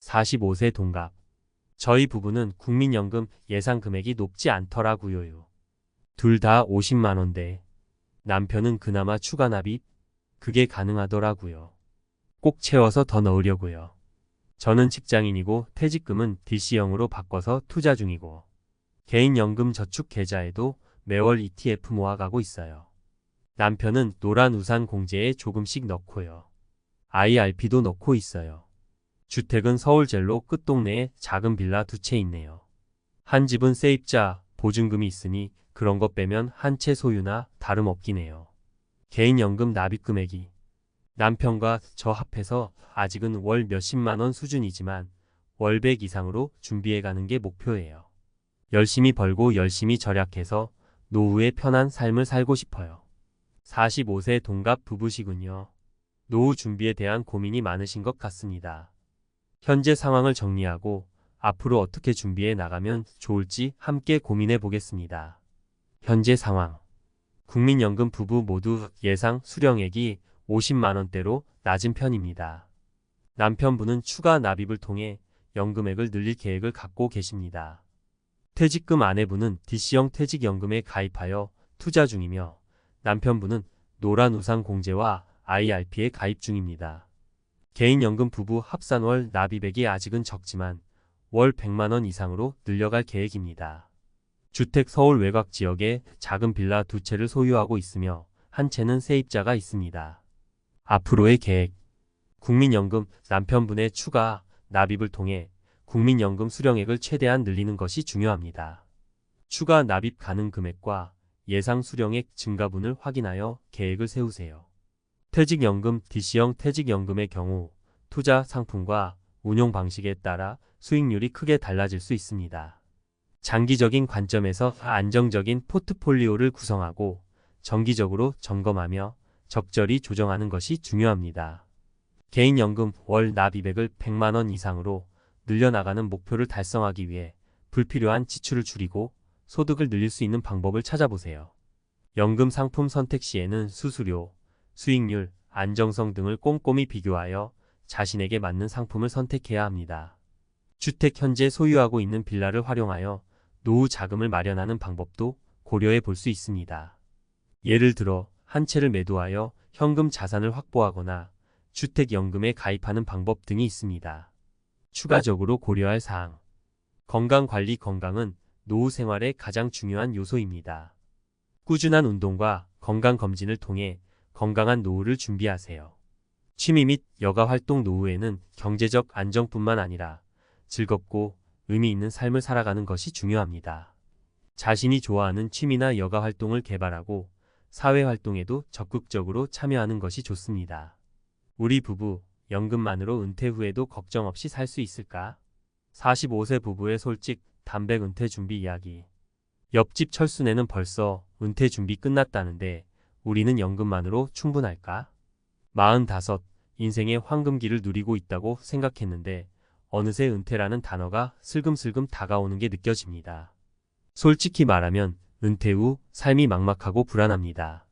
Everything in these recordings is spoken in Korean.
45세 동갑. 저희 부부는 국민연금 예상 금액이 높지 않더라고요. 둘 다 50만 원대. 남편은 그나마 추가 납입? 그게 가능하더라고요. 꼭 채워서 더 넣으려고요. 저는 직장인이고 퇴직금은 DC형으로 바꿔서 투자 중이고 개인연금 저축 계좌에도 매월 ETF 모아가고 있어요. 남편은 노란 우산 공제에 조금씩 넣고요. IRP도 넣고 있어요. 주택은 서울 젤로 끝동네에 작은 빌라 2채 있네요. 한 집은 세입자, 보증금이 있으니 그런 거 빼면 한 채 소유나 다름없긴 해요. 개인연금 납입 금액이 남편과 저 합해서 아직은 월 몇십만 원 수준이지만 월 100 이상으로 준비해가는 게 목표예요. 열심히 벌고 열심히 절약해서 노후의 편한 삶을 살고 싶어요. 45세 동갑 부부시군요. 노후 준비에 대한 고민이 많으신 것 같습니다. 현재 상황을 정리하고 앞으로 어떻게 준비해 나가면 좋을지 함께 고민해 보겠습니다. 현재 상황. 국민연금 부부 모두 예상 수령액이 50만 원대로 낮은 편입니다. 남편분은 추가 납입을 통해 연금액을 늘릴 계획을 갖고 계십니다. 퇴직금 아내분은 DC형 퇴직연금에 가입하여 투자 중이며 남편분은 노란 우산 공제와 IRP에 가입 중입니다. 개인연금 부부 합산월 납입액이 아직은 적지만 월 100만 원 이상으로 늘려갈 계획입니다. 주택 서울 외곽 지역에 작은 빌라 2채를 소유하고 있으며 한 채는 세입자가 있습니다. 앞으로의 계획. 국민연금 남편분의 추가 납입을 통해 국민연금 수령액을 최대한 늘리는 것이 중요합니다. 추가 납입 가능 금액과 예상 수령액 증가분을 확인하여 계획을 세우세요. 퇴직연금 DC형 퇴직연금의 경우 투자 상품과 운용 방식에 따라 수익률이 크게 달라질 수 있습니다. 장기적인 관점에서 안정적인 포트폴리오를 구성하고 정기적으로 점검하며 적절히 조정하는 것이 중요합니다. 개인연금 월 납입액을 100만 원 이상으로 늘려나가는 목표를 달성하기 위해 불필요한 지출을 줄이고 소득을 늘릴 수 있는 방법을 찾아보세요. 연금 상품 선택 시에는 수수료, 수익률, 안정성 등을 꼼꼼히 비교하여 자신에게 맞는 상품을 선택해야 합니다. 주택 현재 소유하고 있는 빌라를 활용하여 노후 자금을 마련하는 방법도 고려해 볼 수 있습니다. 예를 들어 한 채를 매도하여 현금 자산을 확보하거나 주택연금에 가입하는 방법 등이 있습니다. 추가적으로 고려할 사항. 건강관리. 건강은 노후 생활의 가장 중요한 요소입니다. 꾸준한 운동과 건강검진을 통해 건강한 노후를 준비하세요. 취미 및 여가활동. 노후에는 경제적 안정뿐만 아니라 즐겁고 의미 있는 삶을 살아가는 것이 중요합니다. 자신이 좋아하는 취미나 여가활동을 개발하고 사회활동에도 적극적으로 참여하는 것이 좋습니다. 우리 부부, 연금만으로 은퇴 후에도 걱정 없이 살 수 있을까? 45세 부부의 솔직, 담백 은퇴 준비 이야기. 옆집 철수네는 벌써 은퇴 준비 끝났다는데 우리는 연금만으로 충분할까? 45, 인생의 황금기를 누리고 있다고 생각했는데 어느새 은퇴라는 단어가 슬금슬금 다가오는 게 느껴집니다. 솔직히 말하면 은퇴 후 삶이 막막하고 불안합니다.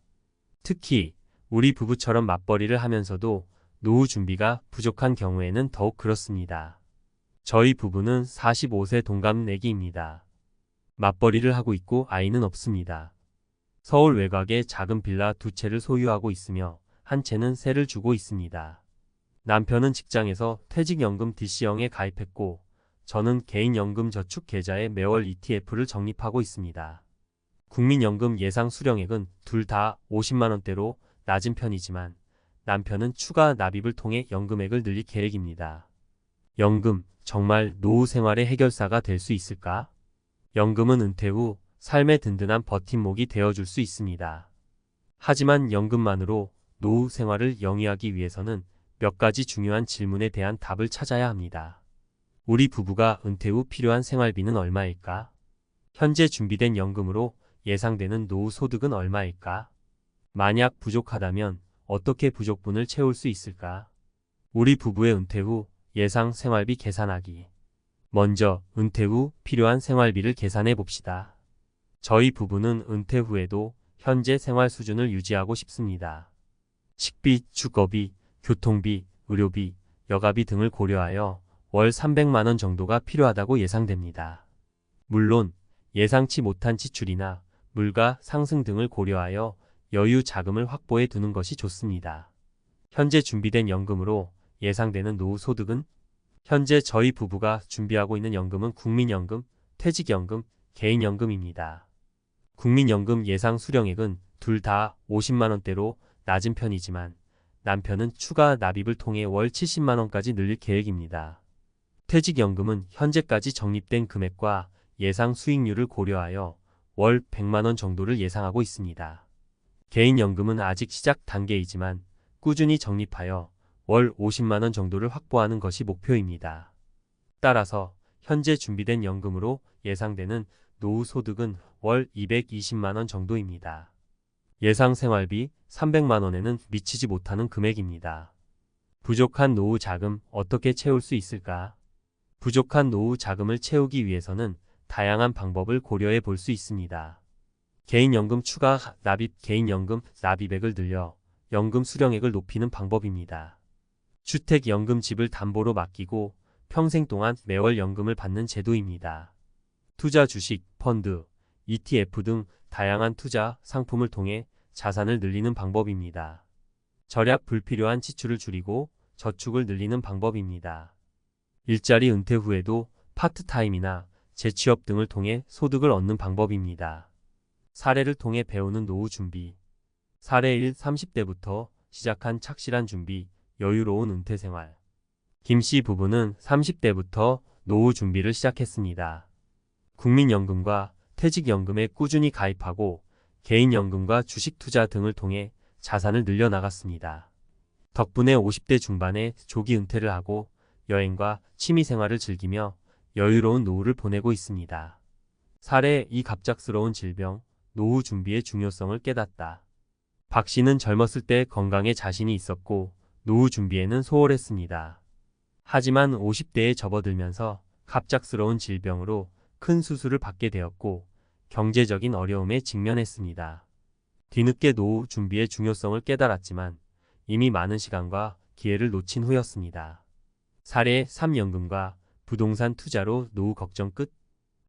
특히 우리 부부처럼 맞벌이를 하면서도 노후 준비가 부족한 경우에는 더욱 그렇습니다. 저희 부부는 45세 동갑내기입니다. 맞벌이를 하고 있고 아이는 없습니다. 서울 외곽에 작은 빌라 2채를 소유하고 있으며 한 채는 세를 주고 있습니다. 남편은 직장에서 퇴직연금 DC형에 가입했고 저는 개인연금 저축 계좌에 매월 ETF를 적립하고 있습니다. 국민연금 예상 수령액은 둘 다 50만 원대로 낮은 편이지만 남편은 추가 납입을 통해 연금액을 늘릴 계획입니다. 연금, 정말 노후 생활의 해결사가 될 수 있을까? 연금은 은퇴 후 삶의 든든한 버팀목이 되어줄 수 있습니다. 하지만 연금만으로 노후 생활을 영위하기 위해서는 몇 가지 중요한 질문에 대한 답을 찾아야 합니다. 우리 부부가 은퇴 후 필요한 생활비는 얼마일까? 현재 준비된 연금으로 예상되는 노후 소득은 얼마일까? 만약 부족하다면 어떻게 부족분을 채울 수 있을까? 우리 부부의 은퇴 후 예상 생활비 계산하기. 먼저 은퇴 후 필요한 생활비를 계산해 봅시다. 저희 부부는 은퇴 후에도 현재 생활 수준을 유지하고 싶습니다. 식비, 주거비, 교통비, 의료비, 여가비 등을 고려하여 월 300만 원 정도가 필요하다고 예상됩니다. 물론 예상치 못한 지출이나 물가 상승 등을 고려하여 여유 자금을 확보해 두는 것이 좋습니다. 현재 준비된 연금으로 예상되는 노후 소득은 현재 저희 부부가 준비하고 있는 연금은 국민연금, 퇴직연금, 개인연금입니다. 국민연금 예상 수령액은 둘 다 50만 원대로 낮은 편이지만 남편은 추가 납입을 통해 월 70만 원까지 늘릴 계획입니다. 퇴직연금은 현재까지 적립된 금액과 예상 수익률을 고려하여 월 100만 원 정도를 예상하고 있습니다. 개인연금은 아직 시작 단계이지만 꾸준히 적립하여 월 50만 원 정도를 확보하는 것이 목표입니다. 따라서 현재 준비된 연금으로 예상되는 노후 소득은 월 220만 원 정도입니다. 예상 생활비 300만 원에는 미치지 못하는 금액입니다. 부족한 노후 자금 어떻게 채울 수 있을까? 부족한 노후 자금을 채우기 위해서는 다양한 방법을 고려해 볼 수 있습니다. 개인연금 추가 납입, 개인연금 납입액을 늘려 연금 수령액을 높이는 방법입니다. 주택연금집을 담보로 맡기고 평생 동안 매월 연금을 받는 제도입니다. 투자 주식, 펀드, ETF 등 다양한 투자 상품을 통해 자산을 늘리는 방법입니다. 절약 불필요한 지출을 줄이고 저축을 늘리는 방법입니다. 일자리 은퇴 후에도 파트타임이나 재취업 등을 통해 소득을 얻는 방법입니다. 사례를 통해 배우는 노후 준비. 사례 1. 30대부터 시작한 착실한 준비, 여유로운 은퇴 생활. 김씨 부부는 30대부터 노후 준비를 시작했습니다. 국민연금과 퇴직연금에 꾸준히 가입하고 개인연금과 주식 투자 등을 통해 자산을 늘려나갔습니다. 덕분에 50대 중반에 조기 은퇴를 하고 여행과 취미생활을 즐기며 여유로운 노후를 보내고 있습니다. 사례 2. 갑작스러운 질병, 노후 준비의 중요성을 깨닫다. 박 씨는 젊었을 때 건강에 자신이 있었고 노후 준비에는 소홀했습니다. 하지만 50대에 접어들면서 갑작스러운 질병으로 큰 수술을 받게 되었고 경제적인 어려움에 직면했습니다. 뒤늦게 노후 준비의 중요성을 깨달았지만 이미 많은 시간과 기회를 놓친 후였습니다. 사례 3. 연금과 부동산 투자로 노후 걱정 끝.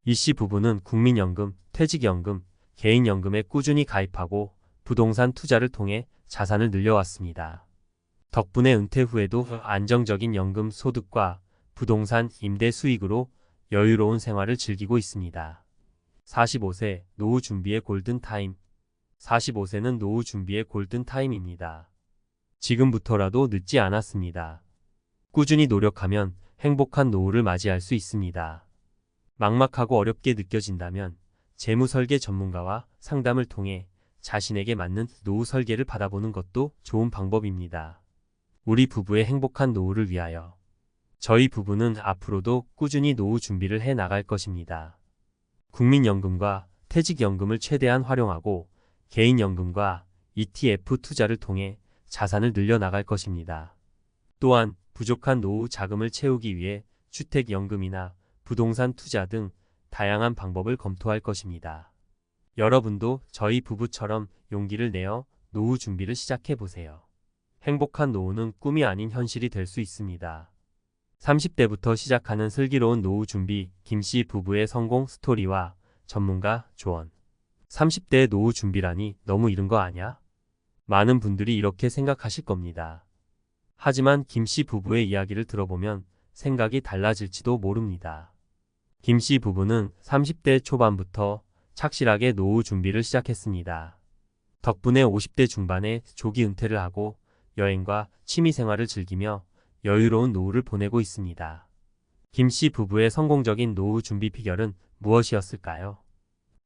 이씨 부부는 국민연금, 퇴직연금, 개인연금에 꾸준히 가입하고 부동산 투자를 통해 자산을 늘려왔습니다. 덕분에 은퇴 후에도 안정적인 연금 소득과 부동산 임대 수익으로 여유로운 생활을 즐기고 있습니다. 45세 노후 준비의 골든타임. 45세는 노후 준비의 골든타임입니다. 지금부터라도 늦지 않았습니다. 꾸준히 노력하면 행복한 노후를 맞이할 수 있습니다. 막막하고 어렵게 느껴진다면 재무설계 전문가와 상담을 통해 자신에게 맞는 노후 설계를 받아보는 것도 좋은 방법입니다. 우리 부부의 행복한 노후를 위하여 저희 부부는 앞으로도 꾸준히 노후 준비를 해 나갈 것입니다. 국민연금과 퇴직연금을 최대한 활용하고 개인연금과 ETF 투자를 통해 자산을 늘려나갈 것입니다. 또한 부족한 노후 자금을 채우기 위해 주택연금이나 부동산 투자 등 다양한 방법을 검토할 것입니다. 여러분도 저희 부부처럼 용기를 내어 노후 준비를 시작해 보세요. 행복한 노후는 꿈이 아닌 현실이 될 수 있습니다. 30대부터 시작하는 슬기로운 노후 준비, 김씨 부부의 성공 스토리와 전문가 조언. 30대 노후 준비라니 너무 이른 거 아냐? 많은 분들이 이렇게 생각하실 겁니다. 하지만 김씨 부부의 이야기를 들어보면 생각이 달라질지도 모릅니다. 김씨 부부는 30대 초반부터 착실하게 노후 준비를 시작했습니다. 덕분에 50대 중반에 조기 은퇴를 하고 여행과 취미생활을 즐기며 여유로운 노후를 보내고 있습니다. 김씨 부부의 성공적인 노후 준비 비결은 무엇이었을까요?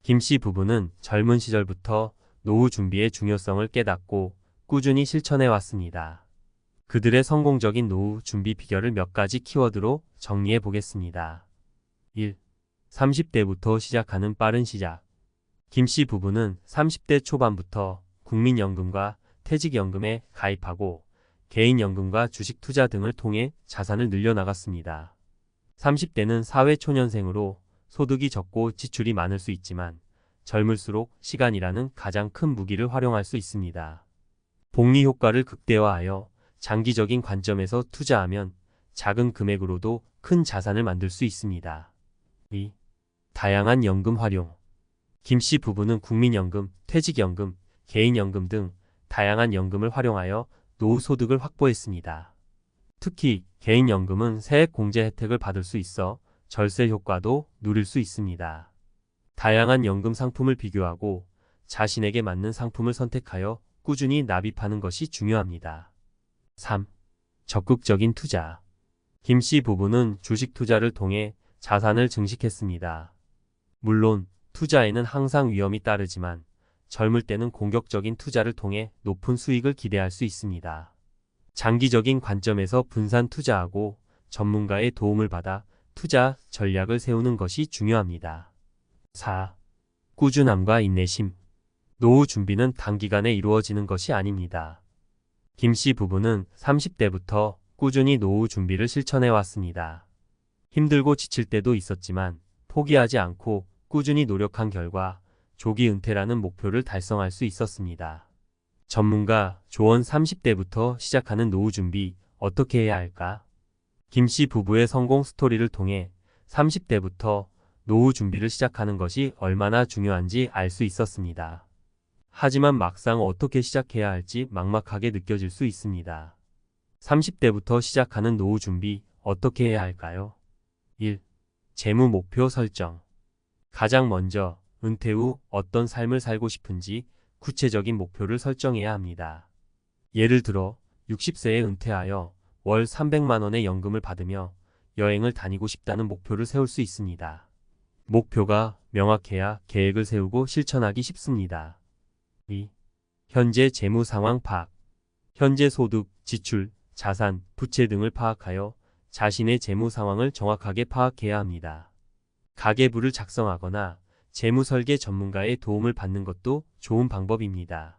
김씨 부부는 젊은 시절부터 노후 준비의 중요성을 깨닫고 꾸준히 실천해 왔습니다. 그들의 성공적인 노후 준비 비결을 몇 가지 키워드로 정리해 보겠습니다. 1. 30대부터 시작하는 빠른 시작. 김씨 부부는 30대 초반부터 국민연금과 퇴직연금에 가입하고 개인연금과 주식 투자 등을 통해 자산을 늘려나갔습니다. 30대는 사회초년생으로 소득이 적고 지출이 많을 수 있지만 젊을수록 시간이라는 가장 큰 무기를 활용할 수 있습니다. 복리 효과를 극대화하여 장기적인 관점에서 투자하면 작은 금액으로도 큰 자산을 만들 수 있습니다. 2. 다양한 연금 활용. 김 씨 부부는 국민연금, 퇴직연금, 개인연금 등 다양한 연금을 활용하여 노후 소득을 확보했습니다. 특히 개인연금은 세액공제 혜택을 받을 수 있어 절세 효과도 누릴 수 있습니다. 다양한 연금 상품을 비교하고 자신에게 맞는 상품을 선택하여 꾸준히 납입하는 것이 중요합니다. 3. 적극적인 투자. 김 씨 부부는 주식 투자를 통해 자산을 증식했습니다. 물론 투자에는 항상 위험이 따르지만 젊을 때는 공격적인 투자를 통해 높은 수익을 기대할 수 있습니다. 장기적인 관점에서 분산 투자하고 전문가의 도움을 받아 투자 전략을 세우는 것이 중요합니다. 4. 꾸준함과 인내심. 노후 준비는 단기간에 이루어지는 것이 아닙니다. 김 씨 부부는 30대부터 꾸준히 노후 준비를 실천해 왔습니다. 힘들고 지칠 때도 있었지만 포기하지 않고 꾸준히 노력한 결과 조기 은퇴라는 목표를 달성할 수 있었습니다. 전문가 조언. 30대부터 시작하는 노후 준비 어떻게 해야 할까? 김 씨 부부의 성공 스토리를 통해 30대부터 노후 준비를 시작하는 것이 얼마나 중요한지 알 수 있었습니다. 하지만 막상 어떻게 시작해야 할지 막막하게 느껴질 수 있습니다. 30대부터 시작하는 노후 준비 어떻게 해야 할까요? 1. 재무 목표 설정. 가장 먼저 은퇴 후 어떤 삶을 살고 싶은지 구체적인 목표를 설정해야 합니다. 예를 들어 60세에 은퇴하여 월 300만 원의 연금을 받으며 여행을 다니고 싶다는 목표를 세울 수 있습니다. 목표가 명확해야 계획을 세우고 실천하기 쉽습니다. 2. 현재 재무 상황 파악. 현재 소득, 지출, 자산, 부채 등을 파악하여 자신의 재무 상황을 정확하게 파악해야 합니다. 가계부를 작성하거나 재무 설계 전문가의 도움을 받는 것도 좋은 방법입니다.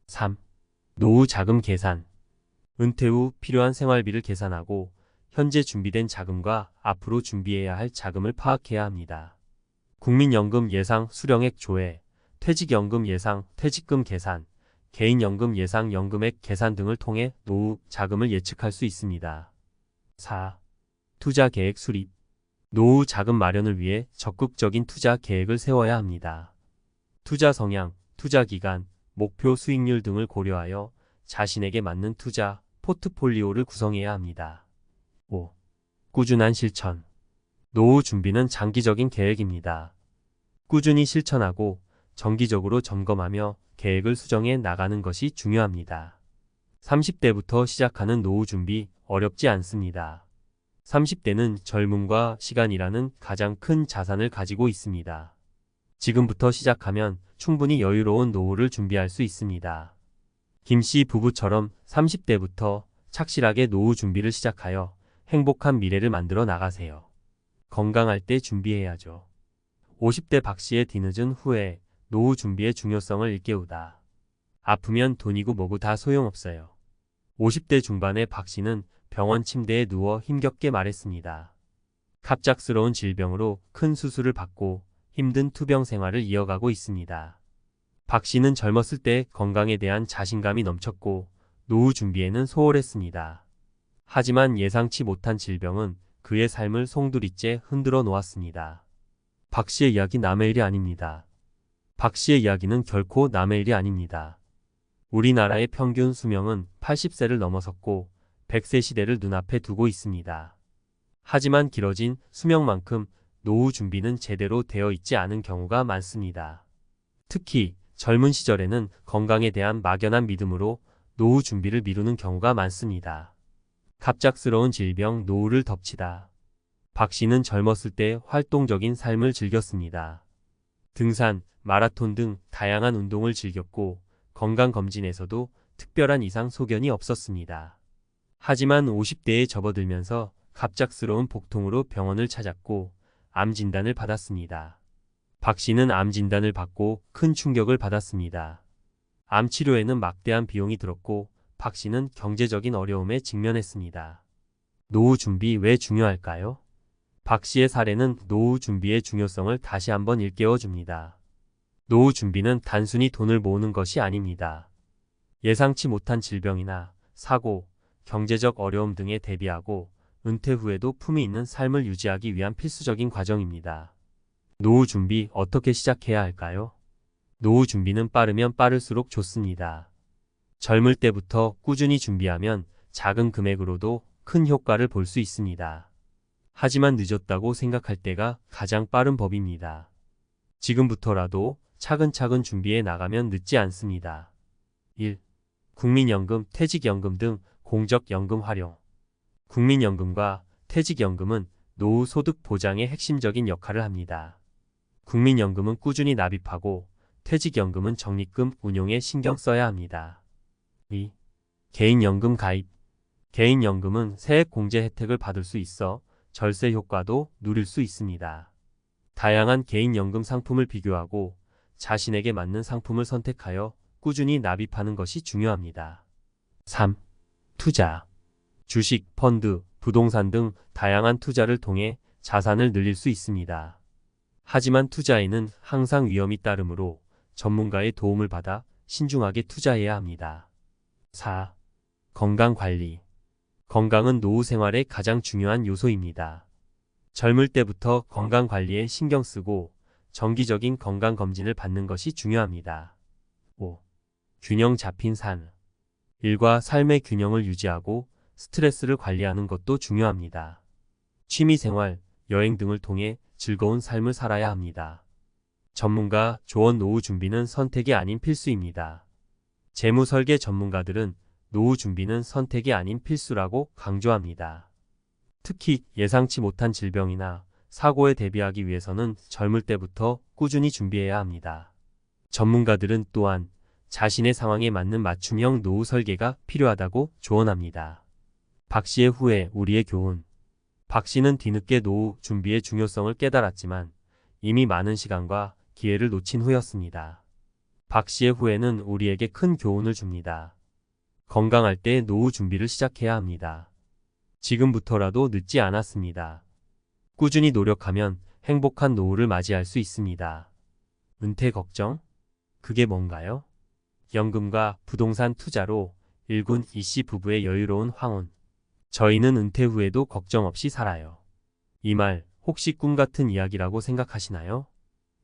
3. 노후 자금 계산. 은퇴 후 필요한 생활비를 계산하고 현재 준비된 자금과 앞으로 준비해야 할 자금을 파악해야 합니다. 국민연금 예상 수령액 조회, 퇴직연금 예상 퇴직금 계산, 개인연금 예상 연금액 계산 등을 통해 노후 자금을 예측할 수 있습니다. 4. 투자 계획 수립. 노후 자금 마련을 위해 적극적인 투자 계획을 세워야 합니다. 투자 성향, 투자 기간, 목표 수익률 등을 고려하여 자신에게 맞는 투자 포트폴리오를 구성해야 합니다. 5. 꾸준한 실천. 노후 준비는 장기적인 계획입니다. 꾸준히 실천하고 정기적으로 점검하며 계획을 수정해 나가는 것이 중요합니다. 30대부터 시작하는 노후 준비 어렵지 않습니다. 30대는 젊음과 시간이라는 가장 큰 자산을 가지고 있습니다. 지금부터 시작하면 충분히 여유로운 노후를 준비할 수 있습니다. 김 씨 부부처럼 30대부터 착실하게 노후 준비를 시작하여 행복한 미래를 만들어 나가세요. 건강할 때 준비해야죠. 50대 박 씨의 뒤늦은 후에 노후 준비의 중요성을 일깨우다. 아프면 돈이고 뭐고 다 소용없어요. 50대 중반의 박 씨는 병원 침대에 누워 힘겹게 말했습니다. 갑작스러운 질병으로 큰 수술을 받고 힘든 투병 생활을 이어가고 있습니다. 박 씨는 젊었을 때 건강에 대한 자신감이 넘쳤고 노후 준비에는 소홀했습니다. 하지만 예상치 못한 질병은 그의 삶을 송두리째 흔들어 놓았습니다. 박 씨의 이야기 남의 일이 아닙니다. 박 씨의 이야기는 결코 남의 일이 아닙니다. 우리나라의 평균 수명은 80세를 넘어섰고 100세 시대를 눈앞에 두고 있습니다. 하지만 길어진 수명만큼 노후 준비는 제대로 되어 있지 않은 경우가 많습니다. 특히 젊은 시절에는 건강에 대한 막연한 믿음으로 노후 준비를 미루는 경우가 많습니다. 갑작스러운 질병 노후를 덮치다. 박 씨는 젊었을 때 활동적인 삶을 즐겼습니다. 등산, 마라톤 등 다양한 운동을 즐겼고 건강검진에서도 특별한 이상 소견이 없었습니다. 하지만 50대에 접어들면서 갑작스러운 복통으로 병원을 찾았고 암 진단을 받았습니다. 박 씨는 암 진단을 받고 큰 충격을 받았습니다. 암 치료에는 막대한 비용이 들었고 박 씨는 경제적인 어려움에 직면했습니다. 노후 준비 왜 중요할까요? 박 씨의 사례는 노후 준비의 중요성을 다시 한번 일깨워 줍니다. 노후 준비는 단순히 돈을 모으는 것이 아닙니다. 예상치 못한 질병이나 사고, 경제적 어려움 등에 대비하고 은퇴 후에도 품위 있는 삶을 유지하기 위한 필수적인 과정입니다. 노후 준비 어떻게 시작해야 할까요? 노후 준비는 빠르면 빠를수록 좋습니다. 젊을 때부터 꾸준히 준비하면 작은 금액으로도 큰 효과를 볼 수 있습니다. 하지만 늦었다고 생각할 때가 가장 빠른 법입니다. 지금부터라도 차근차근 준비해 나가면 늦지 않습니다. 1. 국민연금, 퇴직연금 등 공적연금 활용. 국민연금과 퇴직연금은 노후 소득 보장의 핵심적인 역할을 합니다. 국민연금은 꾸준히 납입하고 퇴직연금은 적립금 운용에 신경 써야 합니다. 2. 개인연금 가입. 개인연금은 세액 공제 혜택을 받을 수 있어 절세 효과도 누릴 수 있습니다. 다양한 개인연금 상품을 비교하고 자신에게 맞는 상품을 선택하여 꾸준히 납입하는 것이 중요합니다. 3. 투자. 주식, 펀드, 부동산 등 다양한 투자를 통해 자산을 늘릴 수 있습니다. 하지만 투자에는 항상 위험이 따르므로 전문가의 도움을 받아 신중하게 투자해야 합니다. 4. 건강관리. 건강은 노후 생활의 가장 중요한 요소입니다. 젊을 때부터 건강관리에 신경 쓰고 정기적인 건강검진을 받는 것이 중요합니다. 5. 균형 잡힌 삶. 일과 삶의 균형을 유지하고 스트레스를 관리하는 것도 중요합니다. 취미생활, 여행 등을 통해 즐거운 삶을 살아야 합니다. 전문가 조언 노후 준비는 선택이 아닌 필수입니다. 재무설계 전문가들은 노후 준비는 선택이 아닌 필수라고 강조합니다. 특히 예상치 못한 질병이나 사고에 대비하기 위해서는 젊을 때부터 꾸준히 준비해야 합니다. 전문가들은 또한 자신의 상황에 맞는 맞춤형 노후 설계가 필요하다고 조언합니다. 박 씨의 후회, 우리의 교훈. 박 씨는 뒤늦게 노후 준비의 중요성을 깨달았지만 이미 많은 시간과 기회를 놓친 후였습니다. 박 씨의 후회는 우리에게 큰 교훈을 줍니다. 건강할 때 노후 준비를 시작해야 합니다. 지금부터라도 늦지 않았습니다. 꾸준히 노력하면 행복한 노후를 맞이할 수 있습니다. 은퇴 걱정? 그게 뭔가요? 연금과 부동산 투자로 일군 이씨 부부의 여유로운 황혼. 저희는 은퇴 후에도 걱정 없이 살아요. 이 말 혹시 꿈 같은 이야기라고 생각하시나요?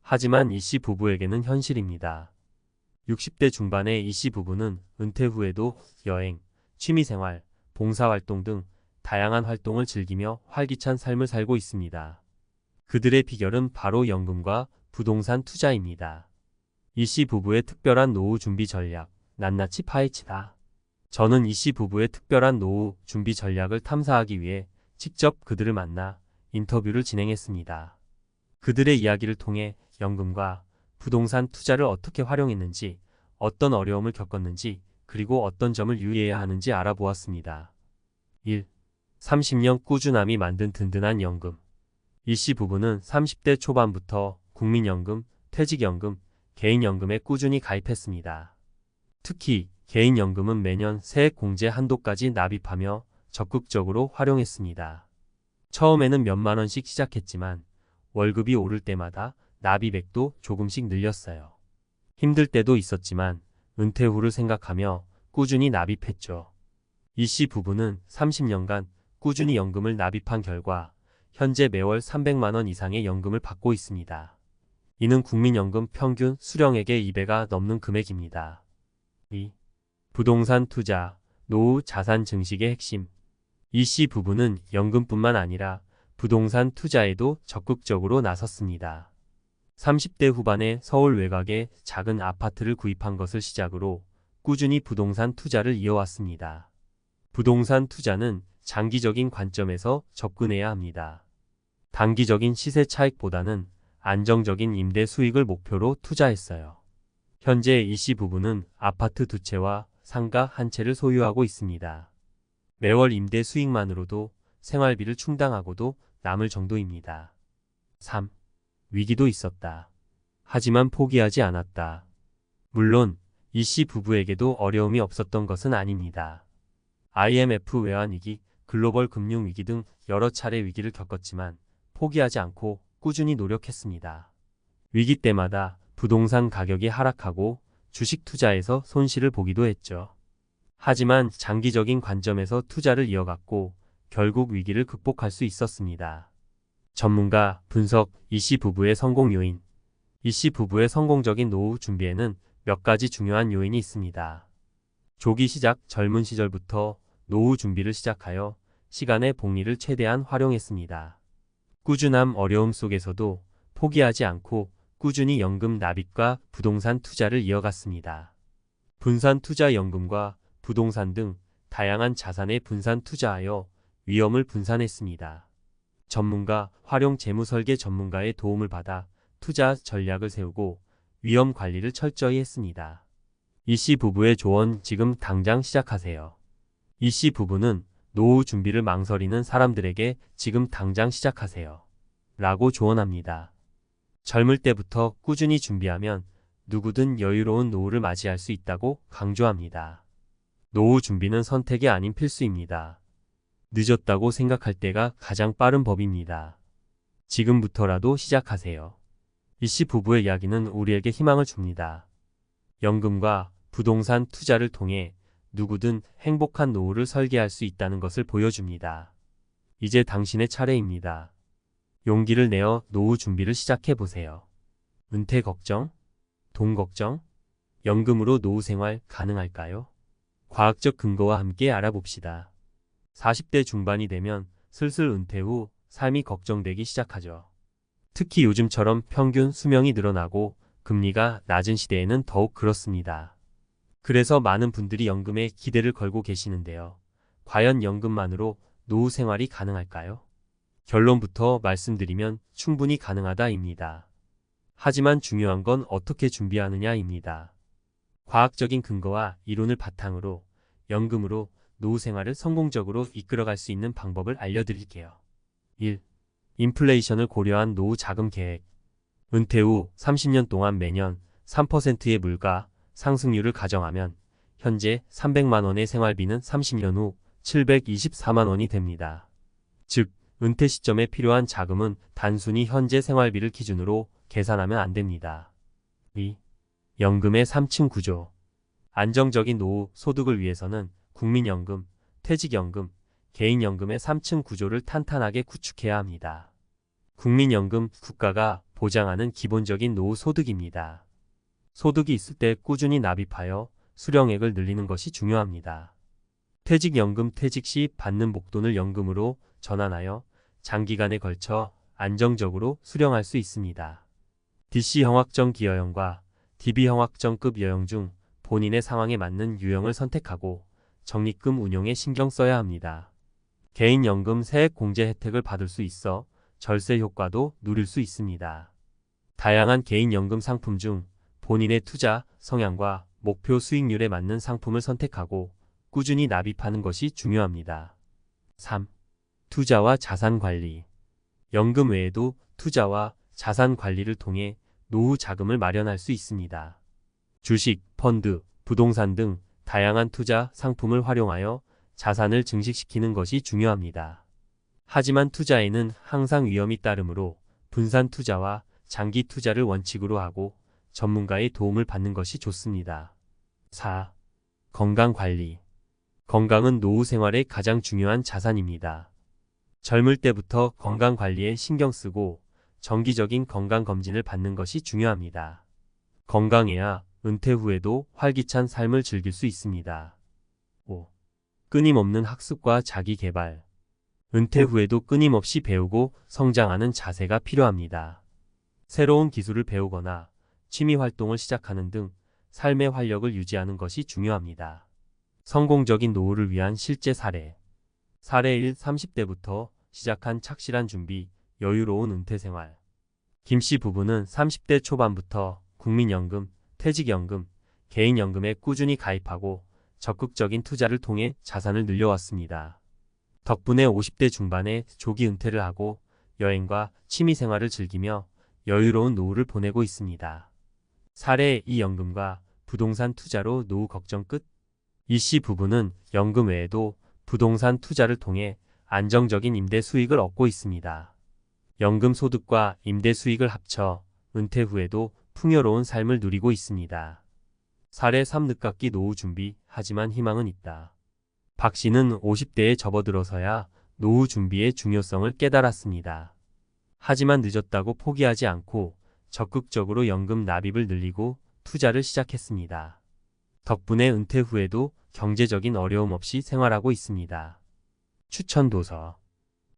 하지만 이씨 부부에게는 현실입니다. 60대 중반의 이씨 부부는 은퇴 후에도 여행, 취미생활, 봉사활동 등 다양한 활동을 즐기며 활기찬 삶을 살고 있습니다. 그들의 비결은 바로 연금과 부동산 투자입니다. 이씨 부부의 특별한 노후 준비 전략, 낱낱이 파헤치다. 저는 이씨 부부의 특별한 노후 준비 전략을 탐사하기 위해 직접 그들을 만나 인터뷰를 진행했습니다. 그들의 이야기를 통해 연금과 부동산 투자를 어떻게 활용했는지, 어떤 어려움을 겪었는지, 그리고 어떤 점을 유의해야 하는지 알아보았습니다. 1. 30년 꾸준함이 만든 든든한 연금. 이씨 부부는 30대 초반부터 국민연금, 퇴직연금, 개인연금에 꾸준히 가입했습니다. 특히 개인연금은 매년 세액 공제 한도까지 납입하며 적극적으로 활용했습니다. 처음에는 몇만 원씩 시작했지만 월급이 오를 때마다 납입액도 조금씩 늘렸어요. 힘들 때도 있었지만 은퇴 후를 생각하며 꾸준히 납입했죠. 이씨 부부는 30년간 꾸준히 연금을 납입한 결과 현재 매월 300만 원 이상의 연금을 받고 있습니다. 이는 국민연금 평균 수령액의 2배가 넘는 금액입니다. 2. 부동산 투자, 노후 자산 증식의 핵심. 이씨 부부는 연금뿐만 아니라 부동산 투자에도 적극적으로 나섰습니다. 30대 후반에 서울 외곽에 작은 아파트를 구입한 것을 시작으로 꾸준히 부동산 투자를 이어왔습니다. 부동산 투자는 장기적인 관점에서 접근해야 합니다. 단기적인 시세 차익보다는 안정적인 임대 수익을 목표로 투자했어요. 현재 이씨 부부는 아파트 2채와 상가 1채를 소유하고 있습니다. 매월 임대 수익만으로도 생활비를 충당하고도 남을 정도입니다. 3. 위기도 있었다. 하지만 포기하지 않았다. 물론 이씨 부부에게도 어려움이 없었던 것은 아닙니다. IMF 외환위기, 글로벌 금융위기 등 여러 차례 위기를 겪었지만 포기하지 않고 꾸준히 노력했습니다. 위기 때마다 부동산 가격이 하락하고 주식 투자에서 손실을 보기도 했죠. 하지만 장기적인 관점에서 투자를 이어갔고 결국 위기를 극복할 수 있었습니다. 전문가 분석 이 씨 부부의 성공 요인. 이 씨 부부의 성공적인 노후 준비에는 몇 가지 중요한 요인이 있습니다. 조기 시작, 젊은 시절부터 노후 준비를 시작하여 시간의 복리를 최대한 활용했습니다. 꾸준함, 어려움 속에서도 포기하지 않고 꾸준히 연금 납입과 부동산 투자를 이어갔습니다. 분산 투자 연금과 부동산 등 다양한 자산에 분산 투자하여 위험을 분산했습니다. 전문가, 활용 재무 설계 전문가의 도움을 받아 투자 전략을 세우고 위험 관리를 철저히 했습니다. 이 씨 부부의 조언 지금 당장 시작하세요. 이 씨 부부는 노후 준비를 망설이는 사람들에게 지금 당장 시작하세요. 라고 조언합니다. 젊을 때부터 꾸준히 준비하면 누구든 여유로운 노후를 맞이할 수 있다고 강조합니다. 노후 준비는 선택이 아닌 필수입니다. 늦었다고 생각할 때가 가장 빠른 법입니다. 지금부터라도 시작하세요. 이 씨 부부의 이야기는 우리에게 희망을 줍니다. 연금과 부동산 투자를 통해 누구든 행복한 노후를 설계할 수 있다는 것을 보여줍니다. 이제 당신의 차례입니다. 용기를 내어 노후 준비를 시작해보세요. 은퇴 걱정? 돈 걱정? 연금으로 노후 생활 가능할까요? 과학적 근거와 함께 알아봅시다. 40대 중반이 되면 슬슬 은퇴 후 삶이 걱정되기 시작하죠. 특히 요즘처럼 평균 수명이 늘어나고 금리가 낮은 시대에는 더욱 그렇습니다. 그래서 많은 분들이 연금에 기대를 걸고 계시는데요. 과연 연금만으로 노후 생활이 가능할까요? 결론부터 말씀드리면 충분히 가능하다입니다. 하지만 중요한 건 어떻게 준비하느냐입니다. 과학적인 근거와 이론을 바탕으로 연금으로 노후 생활을 성공적으로 이끌어갈 수 있는 방법을 알려드릴게요. 1. 인플레이션을 고려한 노후 자금 계획. 은퇴 후 30년 동안 매년 3%의 물가 상승률을 가정하면 현재 300만 원의 생활비는 30년 후 724만 원이 됩니다. 즉, 은퇴 시점에 필요한 자금은 단순히 현재 생활비를 기준으로 계산하면 안 됩니다. 2. 연금의 3층 구조. 안정적인 노후 소득을 위해서는 국민연금, 퇴직연금, 개인연금의 3층 구조를 탄탄하게 구축해야 합니다. 국민연금, 국가가 보장하는 기본적인 노후 소득입니다. 소득이 있을 때 꾸준히 납입하여 수령액을 늘리는 것이 중요합니다. 퇴직연금, 퇴직 시 받는 목돈을 연금으로 전환하여 장기간에 걸쳐 안정적으로 수령할 수 있습니다. DC 형확정 기여형과 DB 형확정급 여형 중 본인의 상황에 맞는 유형을 선택하고 적립금 운용에 신경 써야 합니다. 개인연금 세액 공제 혜택을 받을 수 있어 절세 효과도 누릴 수 있습니다. 다양한 개인연금 상품 중 본인의 투자 성향과 목표 수익률에 맞는 상품을 선택하고 꾸준히 납입하는 것이 중요합니다. 3. 투자와 자산 관리. 연금 외에도 투자와 자산 관리를 통해 노후 자금을 마련할 수 있습니다. 주식, 펀드, 부동산 등 다양한 투자 상품을 활용하여 자산을 증식시키는 것이 중요합니다. 하지만 투자에는 항상 위험이 따르므로 분산 투자와 장기 투자를 원칙으로 하고 전문가의 도움을 받는 것이 좋습니다. 4. 건강 관리. 건강은 노후 생활의 가장 중요한 자산입니다. 젊을 때부터 건강 관리에 신경 쓰고 정기적인 건강 검진을 받는 것이 중요합니다. 건강해야 은퇴 후에도 활기찬 삶을 즐길 수 있습니다. 5. 끊임없는 학습과 자기 개발. 은퇴 후에도 끊임없이 배우고 성장하는 자세가 필요합니다. 새로운 기술을 배우거나 취미 활동을 시작하는 등 삶의 활력을 유지하는 것이 중요합니다. 성공적인 노후를 위한 실제 사례. 사례 1. 30대부터 시작한 착실한 준비, 여유로운 은퇴 생활. 김씨 부부는 30대 초반부터 국민연금, 퇴직연금, 개인연금에 꾸준히 가입하고 적극적인 투자를 통해 자산을 늘려왔습니다. 덕분에 50대 중반에 조기 은퇴를 하고 여행과 취미생활을 즐기며 여유로운 노후를 보내고 있습니다. 사례 2. 연금과 부동산 투자로 노후 걱정 끝. 이씨 부부는 연금 외에도 부동산 투자를 통해 안정적인 임대 수익을 얻고 있습니다. 연금 소득과 임대 수익을 합쳐 은퇴 후에도 풍요로운 삶을 누리고 있습니다. 사례 3. 늦깎이 노후 준비, 하지만 희망은 있다. 박 씨는 50대에 접어들어서야 노후 준비의 중요성을 깨달았습니다. 하지만 늦었다고 포기하지 않고 적극적으로 연금 납입을 늘리고 투자를 시작했습니다. 덕분에 은퇴 후에도 경제적인 어려움 없이 생활하고 있습니다. 추천 도서.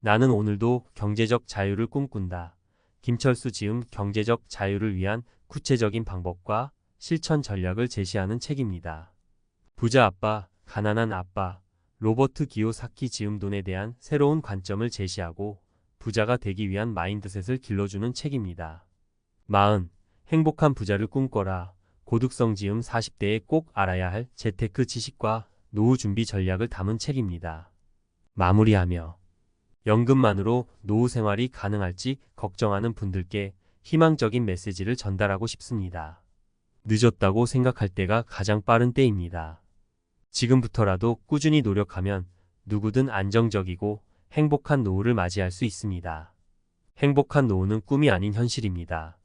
나는 오늘도 경제적 자유를 꿈꾼다. 김철수 지음 경제적 자유를 위한 구체적인 방법과 실천 전략을 제시하는 책입니다. 부자 아빠, 가난한 아빠, 로버트 기요사키 지음 돈에 대한 새로운 관점을 제시하고 부자가 되기 위한 마인드셋을 길러주는 책입니다. 40. 행복한 부자를 꿈꿔라. 고득성 지음 40대에 꼭 알아야 할 재테크 지식과 노후 준비 전략을 담은 책입니다. 마무리하며 연금만으로 노후 생활이 가능할지 걱정하는 분들께 희망적인 메시지를 전달하고 싶습니다. 늦었다고 생각할 때가 가장 빠른 때입니다. 지금부터라도 꾸준히 노력하면 누구든 안정적이고 행복한 노후를 맞이할 수 있습니다. 행복한 노후는 꿈이 아닌 현실입니다.